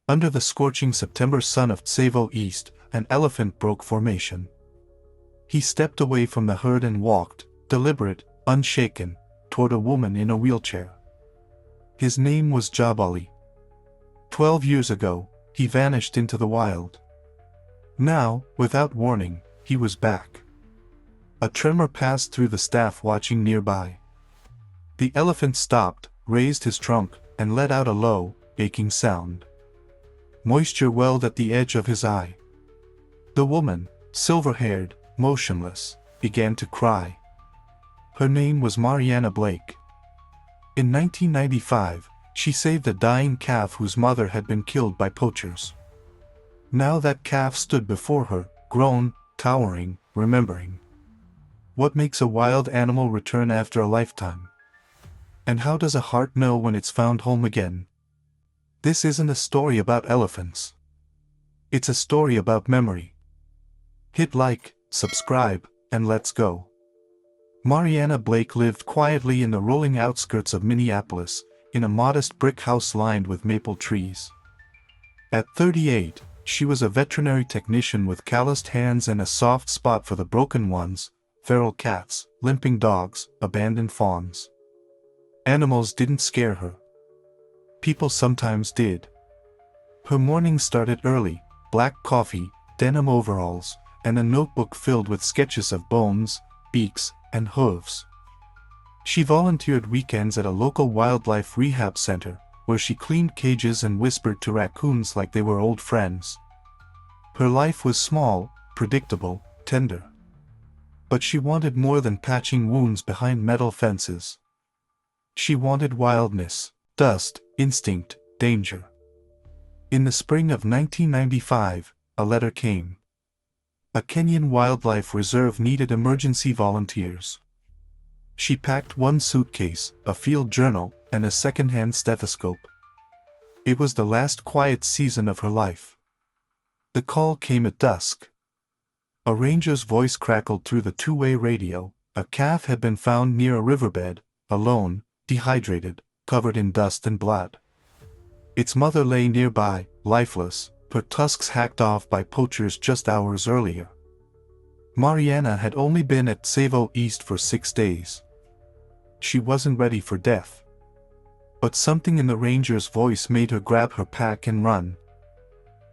Under the scorching September sun of Tsavo East, an elephant broke formation. He stepped away from the herd and walked, deliberate, unshaken, toward a woman in a wheelchair. His name was Jabali. 12 years ago, he vanished into the wild. Now, without warning, he was back. A tremor passed through the staff watching nearby. The elephant stopped, raised his trunk, and let out a low, aching sound. Moisture welled at the edge of his eye. The woman, silver-haired, motionless, began to cry. Her name was Mariana Blake. In 1995, she saved a dying calf whose mother had been killed by poachers. Now that calf stood before her, grown, towering, remembering. What makes a wild animal return after a lifetime? And how does a heart know when it's found home again? This isn't a story about elephants. It's a story about memory. Hit like, subscribe, and let's go. Mariana Blake lived quietly in the rolling outskirts of Minneapolis, in a modest brick house lined with maple trees. At 38, she was a veterinary technician with calloused hands and a soft spot for the broken ones, feral cats, limping dogs, abandoned fawns. Animals didn't scare her. People sometimes did. Her morning started early, black coffee, denim overalls, and a notebook filled with sketches of bones, beaks, and hooves. She volunteered weekends at a local wildlife rehab center, where she cleaned cages and whispered to raccoons like they were old friends. Her life was small, predictable, tender. But she wanted more than patching wounds behind metal fences. She wanted wildness, dust, instinct, danger. In the spring of 1995, a letter came. A Kenyan wildlife reserve needed emergency volunteers. She packed one suitcase, a field journal, and a second-hand stethoscope. It was the last quiet season of her life. The call came at dusk. A ranger's voice crackled through the two-way radio. A calf had been found near a riverbed, alone, dehydrated, covered in dust and blood. Its mother lay nearby, lifeless, her tusks hacked off by poachers just hours earlier. Mariana had only been at Tsavo East for 6 days. She wasn't ready for death. But something in the ranger's voice made her grab her pack and run.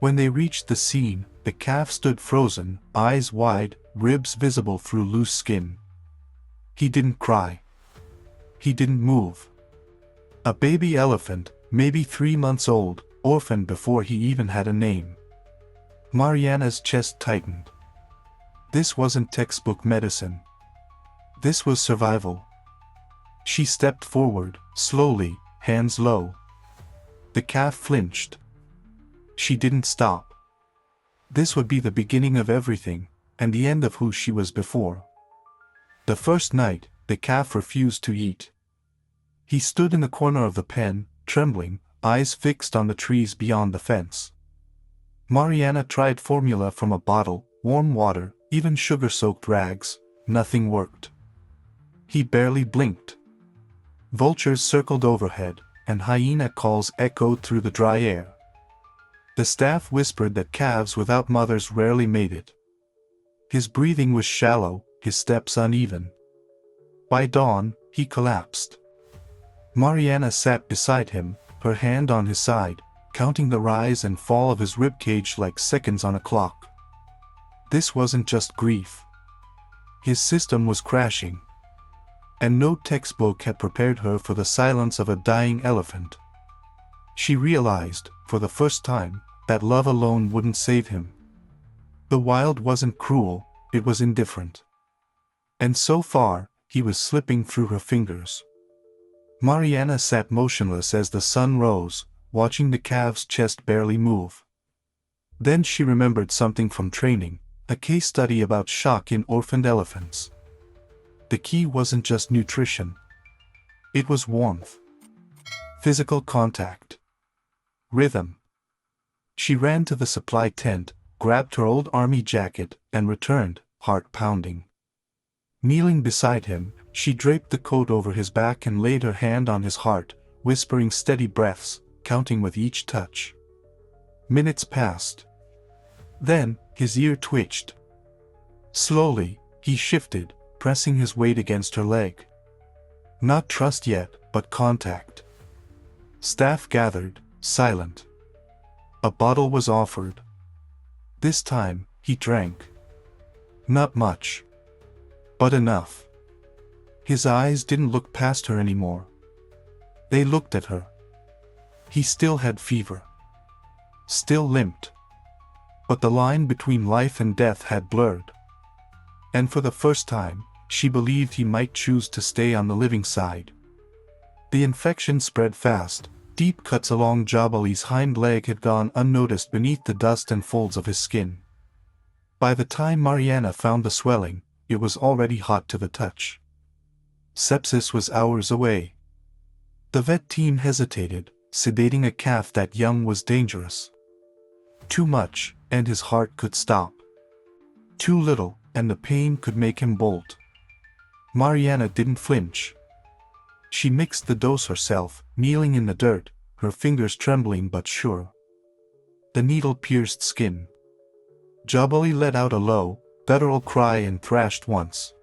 When they reached the scene, the calf stood frozen, eyes wide, ribs visible through loose skin. He didn't cry. He didn't move. A baby elephant, maybe 3 months old, orphaned before he even had a name. Mariana's chest tightened. This wasn't textbook medicine. This was survival. She stepped forward, slowly, hands low. The calf flinched. She didn't stop. This would be the beginning of everything, and the end of who she was before. The first night, the calf refused to eat. He stood in the corner of the pen, trembling, eyes fixed on the trees beyond the fence. Mariana tried formula from a bottle, warm water, even sugar-soaked rags. Nothing worked. He barely blinked. Vultures circled overhead, and hyena calls echoed through the dry air. The staff whispered that calves without mothers rarely made it. His breathing was shallow, his steps uneven. By dawn, he collapsed. Mariana sat beside him, her hand on his side, counting the rise and fall of his ribcage like seconds on a clock. This wasn't just grief. His system was crashing. And no textbook had prepared her for the silence of a dying elephant. She realized, for the first time, that love alone wouldn't save him. The wild wasn't cruel, it was indifferent. And so far, he was slipping through her fingers. Mariana sat motionless as the sun rose, watching the calf's chest barely move. Then she remembered something from training, a case study about shock in orphaned elephants. The key wasn't just nutrition. It was warmth. Physical contact. Rhythm. She ran to the supply tent, grabbed her old army jacket, and returned, heart pounding. Kneeling beside him, she draped the coat over his back and laid her hand on his heart, whispering steady breaths, counting with each touch. Minutes passed. Then, his ear twitched. Slowly, he shifted, pressing his weight against her leg. Not trust yet, but contact. Staff gathered, silent. A bottle was offered. This time, he drank. Not much. But enough. His eyes didn't look past her anymore. They looked at her. He still had fever. Still limped. But the line between life and death had blurred. And for the first time, she believed he might choose to stay on the living side. The infection spread fast. Deep cuts along Jabali's hind leg had gone unnoticed beneath the dust and folds of his skin. By the time Mariana found the swelling, it was already hot to the touch. Sepsis was hours away. The vet team hesitated, sedating a calf that young was dangerous. Too much, and his heart could stop. Too little, and the pain could make him bolt. Mariana didn't flinch. She mixed the dose herself, kneeling in the dirt, her fingers trembling but sure. The needle pierced skin. Jabali let out a low, guttural cry and thrashed once.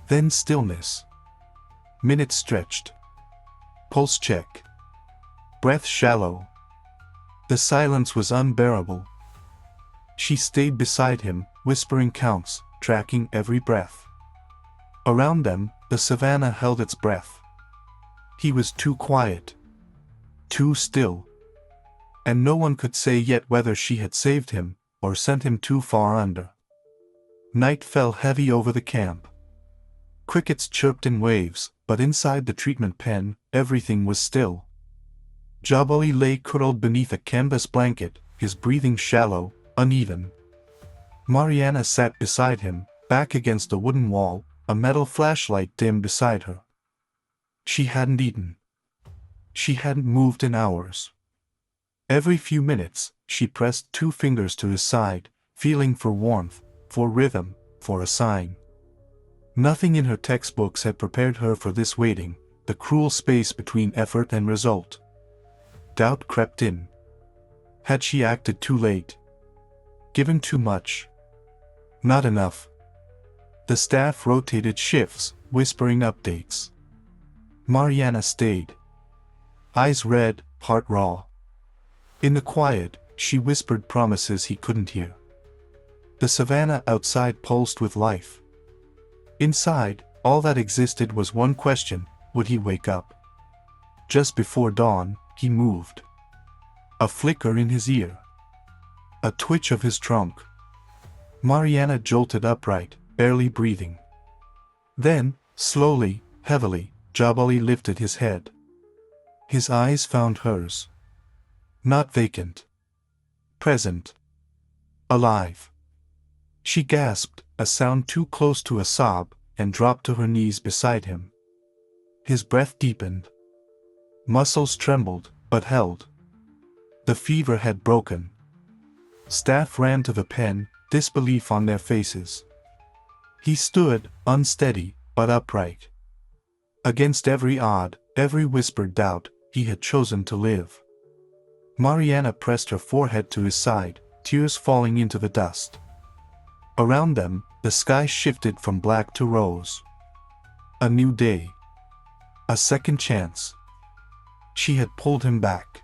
Then stillness. Minutes stretched. Pulse check. Breath shallow. The silence was unbearable. She stayed beside him, whispering counts, tracking every breath. Around them, the savannah held its breath. He was too quiet. Too still. And no one could say yet whether she had saved him, or sent him too far under. Night fell heavy over the camp. Crickets chirped in waves, but inside the treatment pen, everything was still. Jabali lay curled beneath a canvas blanket, his breathing shallow, uneven. Mariana sat beside him, back against a wooden wall, a metal flashlight dim beside her. She hadn't eaten. She hadn't moved in hours. Every few minutes, she pressed 2 fingers to his side, feeling for warmth, for rhythm, for a sign. Nothing in her textbooks had prepared her for this waiting, the cruel space between effort and result. Doubt crept in. Had she acted too late? Given too much? Not enough. The staff rotated shifts, whispering updates. Mariana stayed. Eyes red, heart raw. In the quiet, she whispered promises he couldn't hear. The savannah outside pulsed with life. Inside, all that existed was one question: would he wake up? Just before dawn, he moved. A flicker in his ear. A twitch of his trunk. Mariana jolted upright, barely breathing. Then, slowly, heavily, Jabali lifted his head. His eyes found hers. Not vacant. Present. Alive. She gasped, a sound too close to a sob, and dropped to her knees beside him. His breath deepened. Muscles trembled, but held. The fever had broken. Staff ran to the pen, disbelief on their faces. He stood, unsteady, but upright. Against every odd, every whispered doubt, he had chosen to live. Mariana pressed her forehead to his side, tears falling into the dust. Around them, the sky shifted from black to rose. A new day. A second chance. She had pulled him back.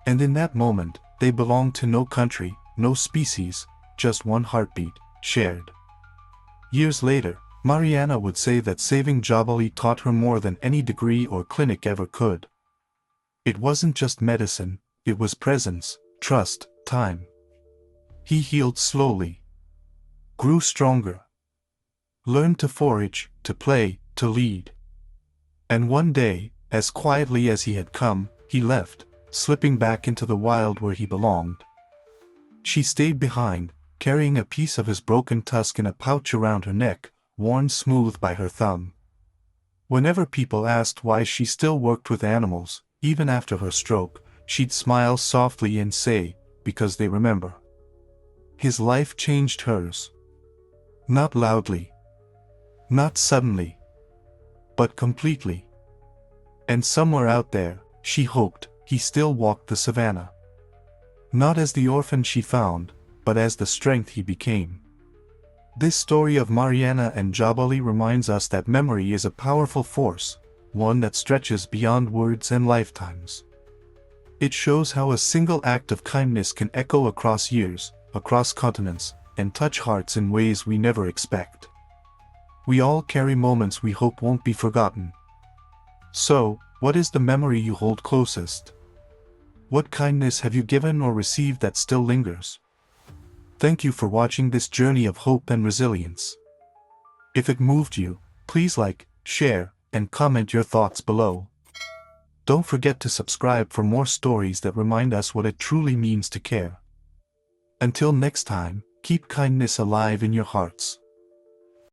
And in that moment, they belonged to no country, no species, just one heartbeat, shared. Years later, Mariana would say that saving Jabali taught her more than any degree or clinic ever could. It wasn't just medicine, it was presence, trust, time. He healed slowly. Grew stronger. Learned to forage, to play, to lead. And one day, as quietly as he had come, he left, slipping back into the wild where he belonged. She stayed behind, carrying a piece of his broken tusk in a pouch around her neck, worn smooth by her thumb. Whenever people asked why she still worked with animals, even after her stroke, she'd smile softly and say, because they remember. His life changed hers. Not loudly. Not suddenly. But completely. And somewhere out there, she hoped, he still walked the savannah. not as the orphan she found, but as the strength he became. This story of Mariana and Jabali reminds us that memory is a powerful force, one that stretches beyond words and lifetimes. It shows how a single act of kindness can echo across years, across continents, and touch hearts in ways we never expect. We all carry moments we hope won't be forgotten. So, what is the memory you hold closest? What kindness have you given or received that still lingers? Thank you for watching this journey of hope and resilience. If it moved you, please like, share, and comment your thoughts below. Don't forget to subscribe for more stories that remind us what it truly means to care. Until next time, keep kindness alive in your hearts.